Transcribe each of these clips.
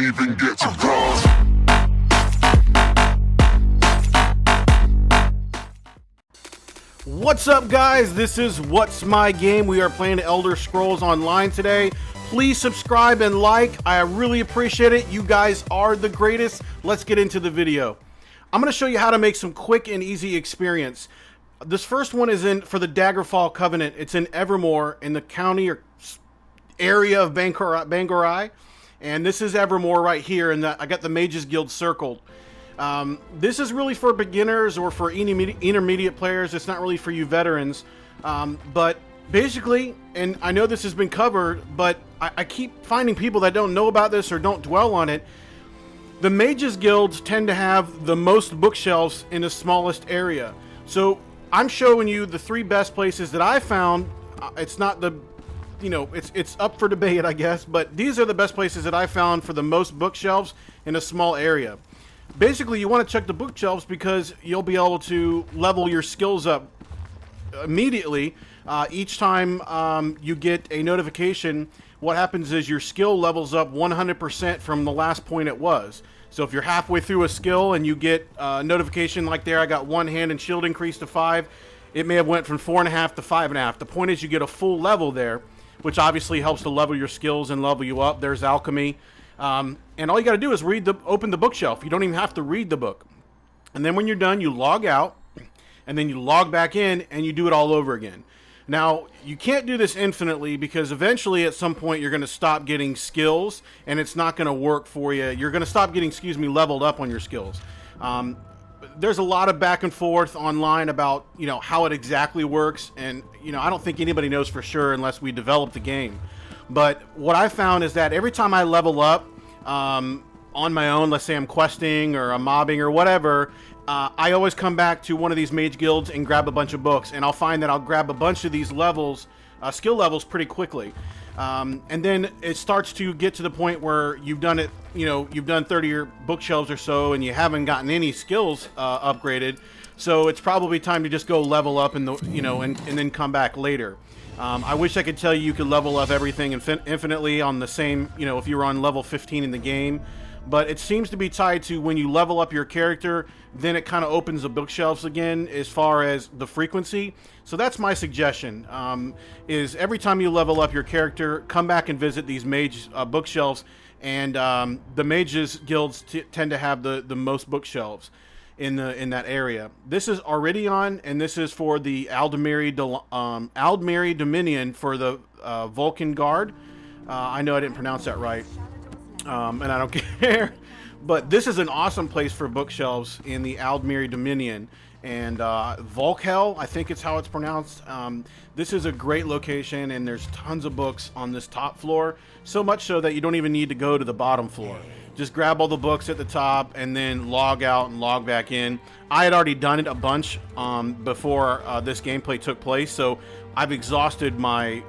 even get to cross. What's up, guys? This is What's My Game. We are playing Elder Scrolls Online today. Please subscribe and like. I really appreciate it. You guys are the greatest. Let's get into the video. I'm going to show you how to make some quick and easy experience. This first one is for the Daggerfall Covenant. It's in Evermore in the county or area of Bangorai. And this is Evermore right here. And I got the Mages Guild circled. This is really for beginners or for intermediate players. It's not really for you veterans. But basically, and I know this has been covered, but I keep finding people that don't know about this or don't dwell on it. The Mages Guilds tend to have the most bookshelves in the smallest area. So I'm showing you the 3 best places that I found. It's not the, it's up for debate, I guess, but these are the best places that I found for the most bookshelves in a small area. Basically, you want to check the bookshelves because you'll be able to level your skills up immediately. Each time you get a notification, what happens is your skill levels up 100% from the last point it was. So if you're halfway through a skill and you get a notification like there, I got 1 hand and shield increase to 5, it may have went from 4.5 to 5.5. The point is you get a full level there, which obviously helps to level your skills and level you up. There's alchemy. And all you got to do is open the bookshelf. You don't even have to read the book. And then when you're done, you log out, and then you log back in, and you do it all over again. Now, you can't do this infinitely because eventually at some point you're going to stop getting skills, and it's not going to work for you. You're going to stop getting, leveled up on your skills. There's a lot of back and forth online about, how it exactly works, and, I don't think anybody knows for sure unless we develop the game. But what I found is that every time I level up on my own, let's say I'm questing or I'm mobbing or whatever, I always come back to one of these mage guilds and grab a bunch of books, and I'll find that I'll grab a bunch of these levels, skill levels, pretty quickly. And then it starts to get to the point where you've done it, you've done 30 bookshelves or so, and you haven't gotten any skills upgraded. So it's probably time to just go level up and then come back later. I wish I could tell you could level up everything infinitely on the same, if you were on level 15 in the game. But it seems to be tied to when you level up your character, then it kind of opens the bookshelves again as far as the frequency. So that's my suggestion, is every time you level up your character, come back and visit these mage bookshelves. And the mages guilds tend to have the most bookshelves in that area. This is Iridion, and this is for the Aldmeri Dominion for the Vulcan Guard. I know I didn't pronounce that right, and I don't care. But this is an awesome place for bookshelves in the Aldmeri Dominion. And Volkhel, I think it's how it's pronounced. This is a great location, and there's tons of books on this top floor. So much so that you don't even need to go to the bottom floor. Just grab all the books at the top and then log out and log back in. I had already done it a bunch before this gameplay took place, so I've exhausted my,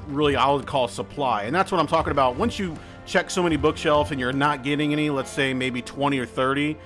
really, I would call supply. And that's what I'm talking about. Once you check so many bookshelves and you're not getting any, let's say maybe 20 or 30,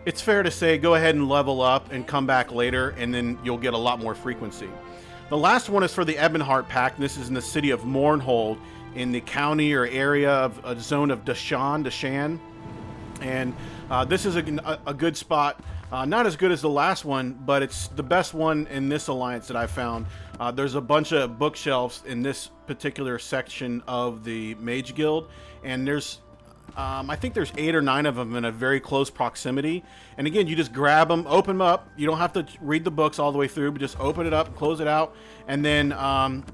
it's fair to say go ahead and level up and come back later, and then you'll get a lot more frequency. The last one is for the Ebonheart Pact. This is in the city of Mournhold in the county or area of a zone of Dashan. And this is a good spot. Not as good as the last one, but it's the best one in this alliance that I found. There's a bunch of bookshelves in this particular section of the Mage Guild, and there's I think there's 8 or 9 of them in a very close proximity. And again, you just grab them, open them up. You don't have to read the books all the way through, but just open it up, close it out. And then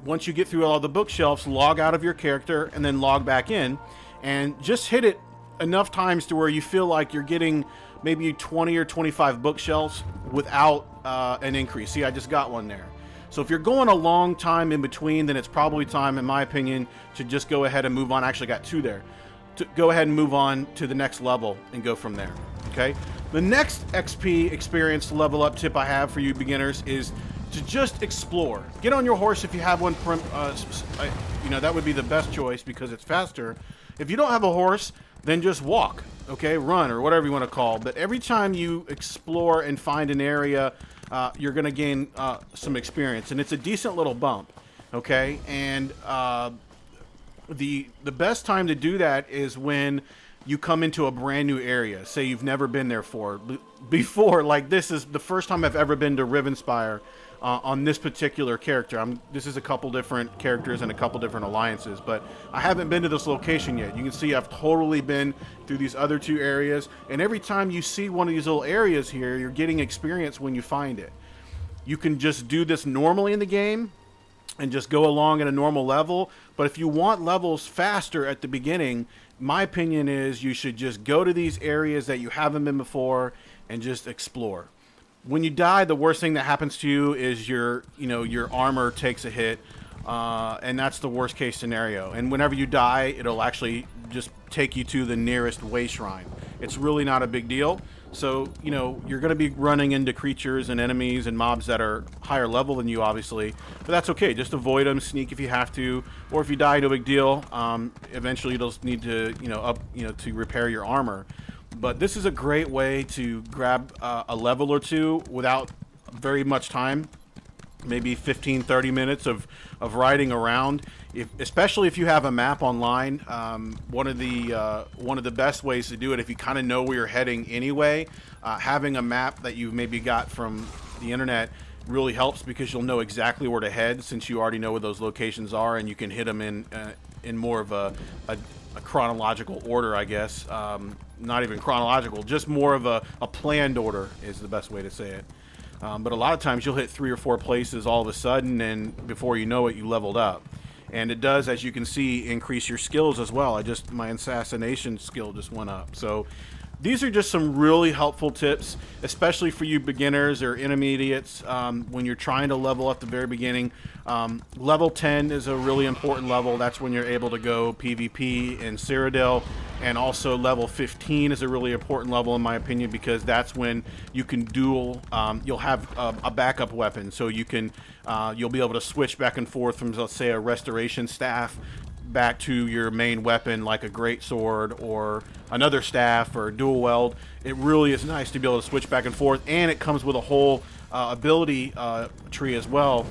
once you get through all the bookshelves, log out of your character and then log back in. And just hit it enough times to where you feel like you're getting maybe 20 or 25 bookshelves without an increase. See, I just got one there. So if you're going a long time in between, then it's probably time, in my opinion, to just go ahead and move on. I actually got 2 there. To go ahead and move on to the next level and go from there. Okay, the next XP experience level up tip I have for you beginners is to just explore. Get on your horse if you have one. That would be the best choice because it's faster. If you don't have a horse, then just walk. Okay, run or whatever you want to call. But every time you explore and find an area, you're going to gain some experience, and it's a decent little bump. Okay, and the best time to do that is when you come into a brand new area. Say you've never been there before. Like, this is the first time I've ever been to Rivenspire on this particular character. This is a couple different characters and a couple different alliances, but I haven't been to this location yet. You can see I've totally been through these other two areas, and every time you see one of these little areas here, you're getting experience when you find it. You can just do this normally in the game and just go along at a normal level, but if you want levels faster at the beginning, my opinion is you should just go to these areas that you haven't been before and just explore. When you die, the worst thing that happens to you is your armor takes a hit, and that's the worst case scenario. And whenever you die, it'll actually just take you to the nearest way shrine. It's really not a big deal. So, you're going to be running into creatures and enemies and mobs that are higher level than you, obviously. But that's okay. Just avoid them, sneak if you have to, or if you die, no big deal. Eventually, you'll need to, to repair your armor. But this is a great way to grab a level or two without very much time. Maybe 15-30 minutes of riding around. Especially if you have a map online, one of the best ways to do it, if you kind of know where you're heading anyway, having a map that you maybe got from the internet really helps, because you'll know exactly where to head since you already know where those locations are, and you can hit them in more of a chronological order, I guess. Not even chronological, just more of a planned order is the best way to say it. But a lot of times you'll hit 3 or 4 places all of a sudden, and before you know it, you leveled up. And it does, as you can see, increase your skills as well. My assassination skill just went up. So these are just some really helpful tips, especially for you beginners or intermediates when you're trying to level up the very beginning. Level 10 is a really important level. That's when you're able to go PvP in Cyrodiil. And also level 15 is a really important level, in my opinion, because that's when you can duel. You'll have a backup weapon, so you'll be able to switch back and forth from, let's say, a restoration staff back to your main weapon, like a greatsword or another staff or dual weld. It really is nice to be able to switch back and forth, and it comes with a whole ability tree as well,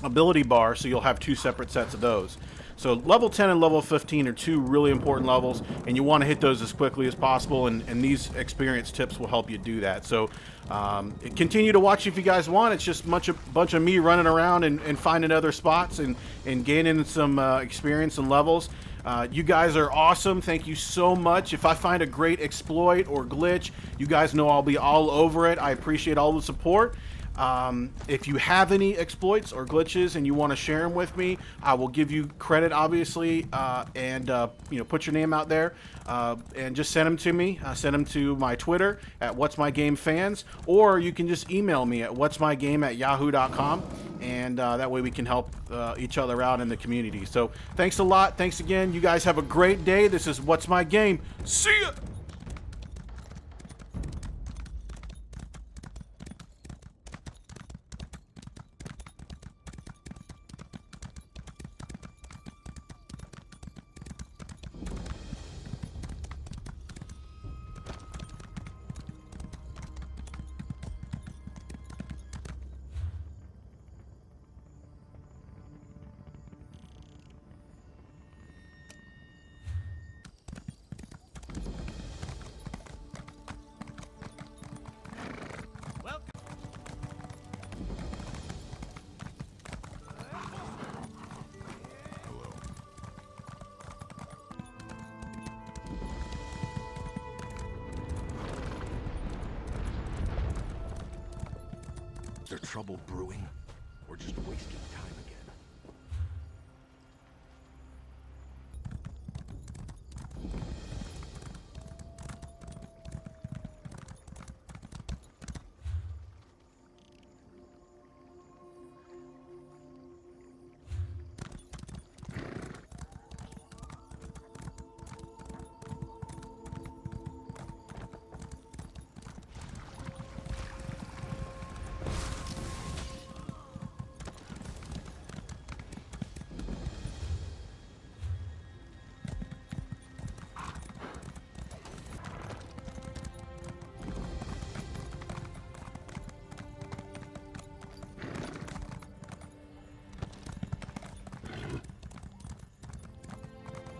ability bar, so you'll have 2 separate sets of those. So level 10 and level 15 are 2 really important levels, and you want to hit those as quickly as possible, and these experience tips will help you do that. So continue to watch if you guys want. It's just a bunch of me running around and finding other spots and gaining some experience and levels. You guys are awesome. Thank you so much. If I find a great exploit or glitch, you guys know I'll be all over it. I appreciate all the support. If you have any exploits or glitches and you want to share them with me, I will give you credit, obviously, and put your name out there, and just send them to me. Send them to my Twitter at whatsmygamefans, or you can just email me at whatsmygame@yahoo.com, and that way we can help each other out in the community. So thanks a lot. Thanks again. You guys have a great day. This is What's My Game. See ya! Is there trouble brewing? Or just wasting time again?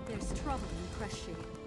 There's trouble in Press Shade.